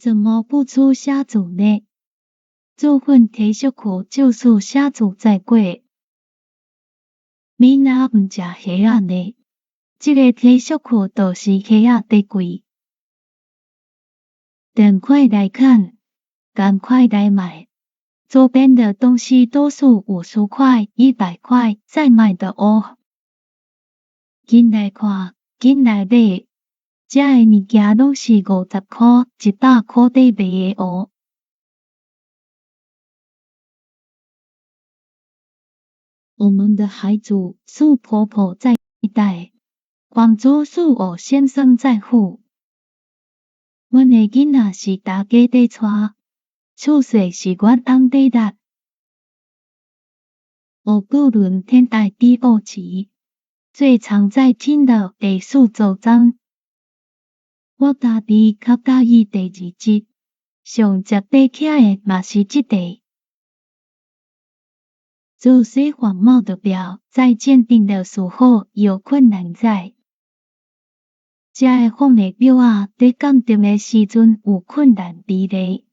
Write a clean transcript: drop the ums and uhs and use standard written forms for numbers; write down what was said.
怎么不出虾组呢？做份体恤苦就是虾组再贵。你若唔食虾仔呢？这个体恤苦就是虾仔最贵。赶快来看，赶快来买！周边的东西都是50块、100块在卖的哦。紧来看，紧来买！这的物件拢是50块、100块底卖的哦。我们的孩子是婆婆在带，广州是我先生在付。阮的囡仔是大家在带，出世是阮翁在力。我个人天爱第二期，最常在听的第49章。我家己较喜意第2集，上接地气的嘛是这题。做些环贸的表，在鉴定的时候有困难在。这个风的表啊，在鉴定的时阵有困难比例。